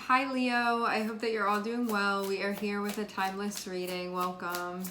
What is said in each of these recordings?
Hi Leo, I hope that you're all doing well. We are here with a timeless reading. Welcome.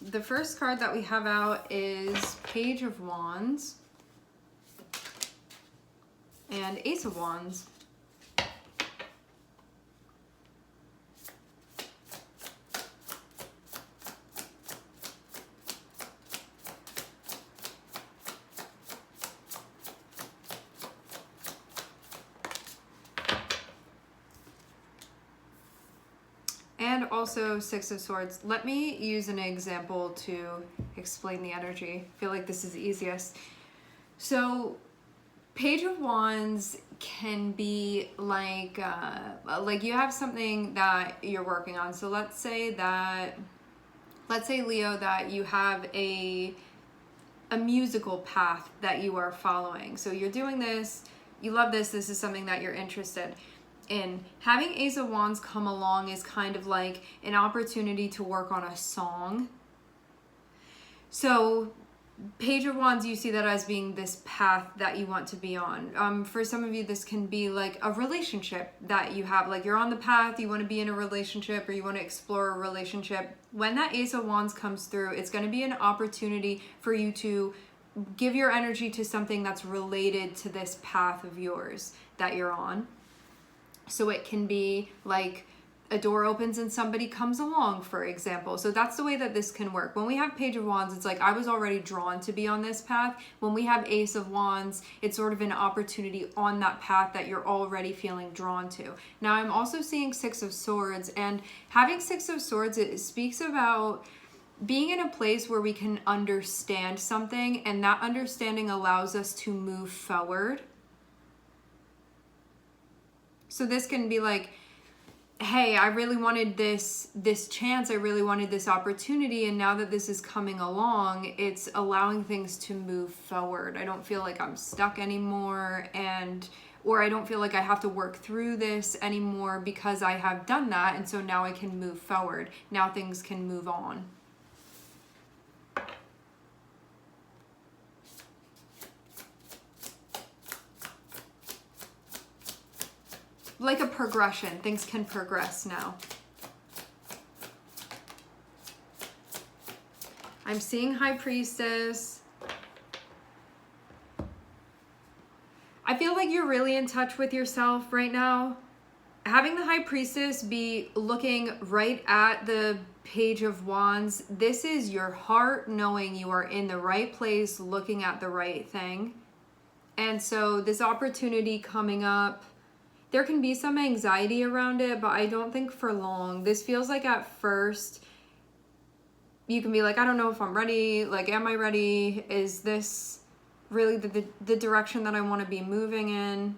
The first card that we have out is Page of Wands and Ace of Wands. And also Six of Swords. Let me use an example to explain the energy. I feel like this is easiest. So Page of Wands can be like you have something that you're working on. So let's say Leo, that you have a musical path that you are following. So you're doing this, you love this is something that you're interested in. Having Ace of Wands come along is kind of like an opportunity to work on a song. So Page of Wands, you see that as being this path that you want to be on. For some of you, this can be like a relationship that you have. Like you're on the path, you want to be in a relationship or you want to explore a relationship. When that Ace of Wands comes through, it's going to be an opportunity for you to give your energy to something that's related to this path of yours that you're on. So it can be like a door opens and somebody comes along, for example. So that's the way that this can work. When we have Page of Wands, it's like I was already drawn to be on this path. When we have Ace of Wands, it's sort of an opportunity on that path that you're already feeling drawn to. Now I'm also seeing Six of Swords, and having Six of Swords, it speaks about being in a place where we can understand something, and that understanding allows us to move forward. So this can be like, hey, I really wanted this chance, I really wanted this opportunity, and now that this is coming along, it's allowing things to move forward. I don't feel like I'm stuck anymore, or I don't feel like I have to work through this anymore because I have done that, and so now I can move forward. Now things can move on. Like a progression. Things can progress now. I'm seeing High Priestess. I feel like you're really in touch with yourself right now. Having the High Priestess be looking right at the Page of Wands, this is your heart knowing you are in the right place, looking at the right thing. And so this opportunity coming up, there can be some anxiety around it, but I don't think for long. This feels like at first you can be like, I don't know if I'm ready. Like, am I ready? Is this really the direction that I want to be moving in?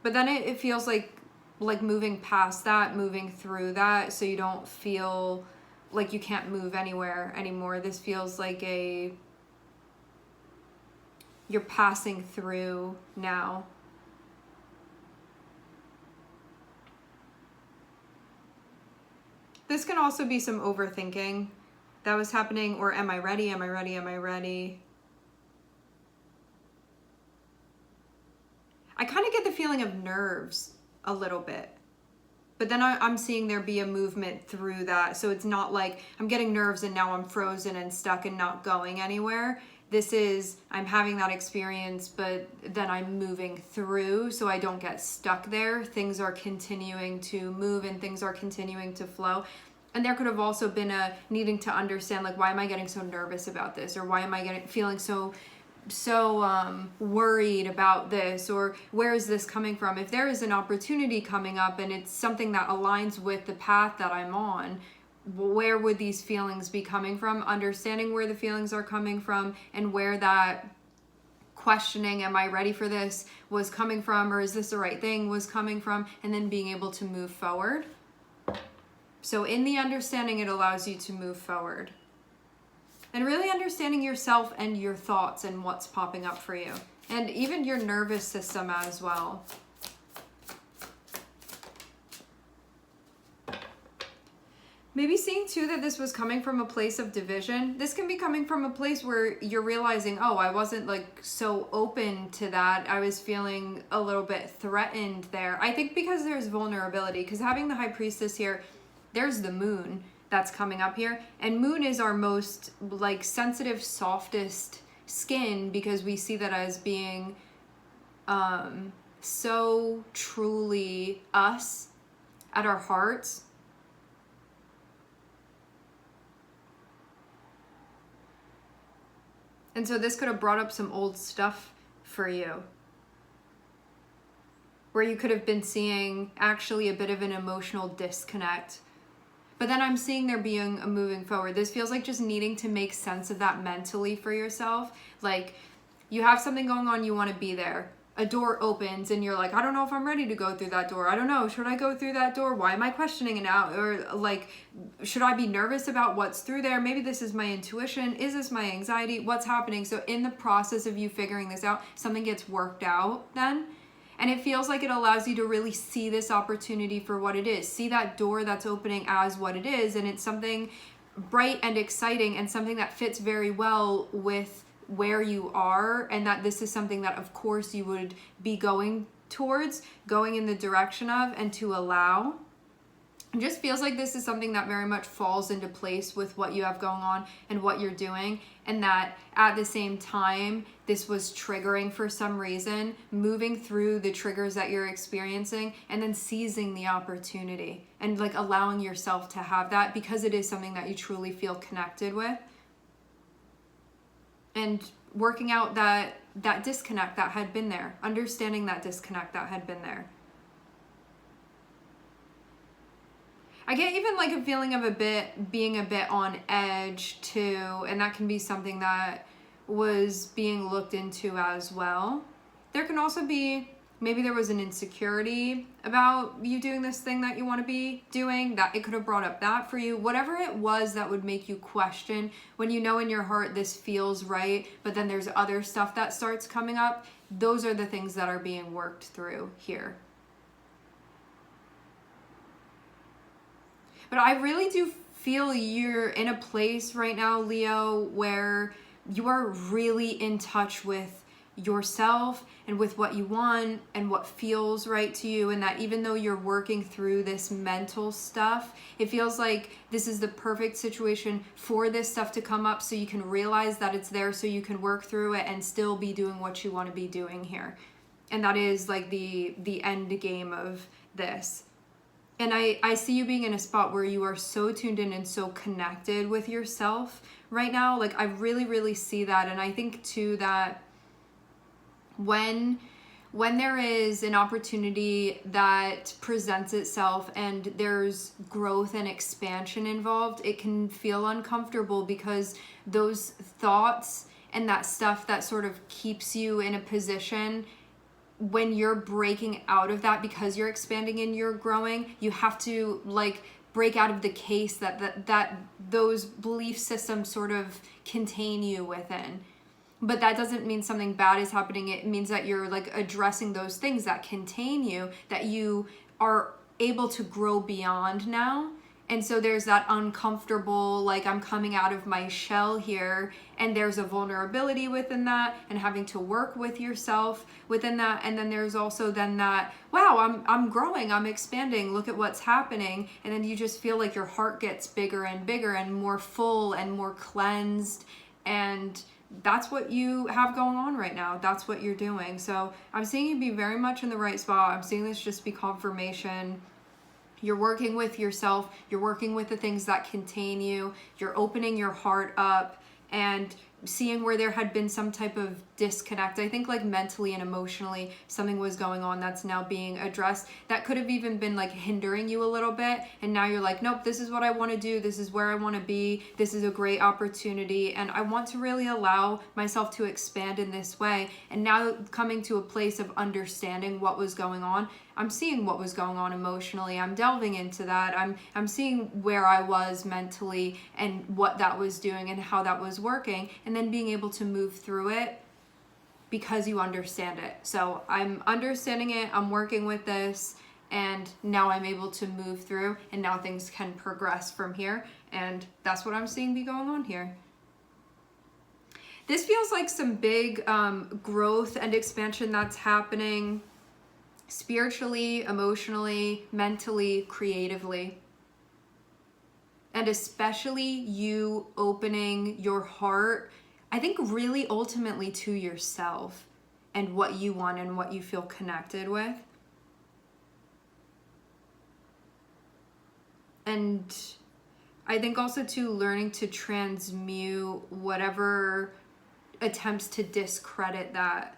But then it feels like moving past that, moving through that, so you don't feel like you can't move anywhere anymore. This feels like you're passing through now. This can also be some overthinking that was happening, or am I ready? Am I ready? Am I ready? I kind of get the feeling of nerves a little bit, but then I'm seeing there be a movement through that. So it's not like I'm getting nerves and now I'm frozen and stuck and not going anywhere. This is, I'm having that experience, but then I'm moving through so I don't get stuck there. Things are continuing to move and things are continuing to flow. And there could have also been a needing to understand, like, why am I getting so nervous about this? Or why am I feeling so worried about this? Or where is this coming from? If there is an opportunity coming up and it's something that aligns with the path that I'm on, where would these feelings be coming from? Understanding where the feelings are coming from and where that questioning, am I ready for this, was coming from, or is this the right thing, was coming from, and then being able to move forward. So in the understanding, it allows you to move forward. And really understanding yourself and your thoughts and what's popping up for you. And even your nervous system as well. Maybe seeing too that this was coming from a place of division. This can be coming from a place where you're realizing, oh, I wasn't like so open to that. I was feeling a little bit threatened there. I think because there's vulnerability, because having the High Priestess here, there's the moon that's coming up here. And moon is our most like sensitive, softest skin, because we see that as being so truly us at our hearts. And so this could have brought up some old stuff for you, where you could have been seeing actually a bit of an emotional disconnect. But then I'm seeing there being a moving forward. This feels like just needing to make sense of that mentally for yourself. Like you have something going on, you want to be there. A door opens and you're like, I don't know if I'm ready to go through that door. I don't know. Should I go through that door? Why am I questioning it now? Or like, should I be nervous about what's through there? Maybe this is my intuition. Is this my anxiety? What's happening? So in the process of you figuring this out, something gets worked out then. And it feels like it allows you to really see this opportunity for what it is. See that door that's opening as what it is. And it's something bright and exciting and something that fits very well with where you are, and that this is something that of course you would be going towards, going in the direction of, and to allow. It just feels like this is something that very much falls into place with what you have going on and what you're doing, and that at the same time this was triggering for some reason, moving through the triggers that you're experiencing and then seizing the opportunity and like allowing yourself to have that, because it is something that you truly feel connected with. And working out that disconnect that had been there, understanding that disconnect that had been there. I get even like a feeling of being a bit on edge too, and that can be something that was being looked into as well. There can also be, maybe there was an insecurity about you doing this thing that you want to be doing, that it could have brought up that for you. Whatever it was that would make you question, when you know in your heart this feels right, but then there's other stuff that starts coming up, those are the things that are being worked through here. But I really do feel you're in a place right now, Leo, where you are really in touch with yourself and with what you want and what feels right to you, and that even though you're working through this mental stuff, it feels like this is the perfect situation for this stuff to come up, so you can realize that it's there, so you can work through it and still be doing what you want to be doing here. And that is like the end game of this. And I see you being in a spot where you are so tuned in and so connected with yourself right now. Like I really, really see that. And I think too that when there is an opportunity that presents itself and there's growth and expansion involved, it can feel uncomfortable, because those thoughts and that stuff that sort of keeps you in a position, when you're breaking out of that because you're expanding and you're growing, you have to like break out of the case that those belief systems sort of contain you within. But that doesn't mean something bad is happening. It means that you're like addressing those things that contain you, that you are able to grow beyond now. And so there's that uncomfortable, like I'm coming out of my shell here, and there's a vulnerability within that, and having to work with yourself within that. And then there's also then that, wow, I'm growing, I'm expanding, look at what's happening. And then you just feel like your heart gets bigger and bigger and more full and more cleansed, and that's what you have going on right now. That's what you're doing. So I'm seeing you be very much in the right spot. I'm seeing this just be confirmation. You're working with yourself. You're working with the things that contain you. You're opening your heart up and seeing where there had been some type of disconnect. I think like mentally and emotionally something was going on that's now being addressed, that could have even been like hindering you a little bit, and now you're like, nope, this is what I want to do, this is where I want to be, this is a great opportunity, and I want to really allow myself to expand in this way. And now coming to a place of understanding what was going on, I'm seeing what was going on emotionally. I'm delving into that. I'm seeing where I was mentally and what that was doing and how that was working, and then being able to move through it because you understand it. So I'm understanding it. I'm working with this, and now I'm able to move through, and now things can progress from here, and that's what I'm seeing be going on here. This feels like some big growth and expansion that's happening spiritually, emotionally, mentally, creatively. And especially you opening your heart, I think really ultimately to yourself and what you want and what you feel connected with. And I think also too, learning to transmute whatever attempts to discredit that,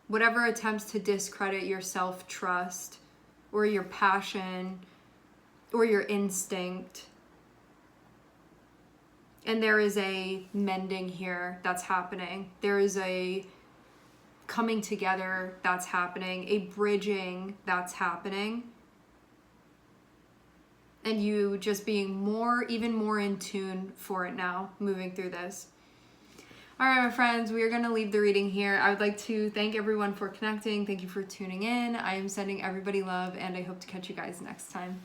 whatever attempts to discredit your self-trust or your passion or your instinct. And there is a mending here that's happening. There is a coming together that's happening, a bridging that's happening. And you just being even more in tune for it now, moving through this. All right, my friends, we are going to leave the reading here. I would like to thank everyone for connecting. Thank you for tuning in. I am sending everybody love, and I hope to catch you guys next time.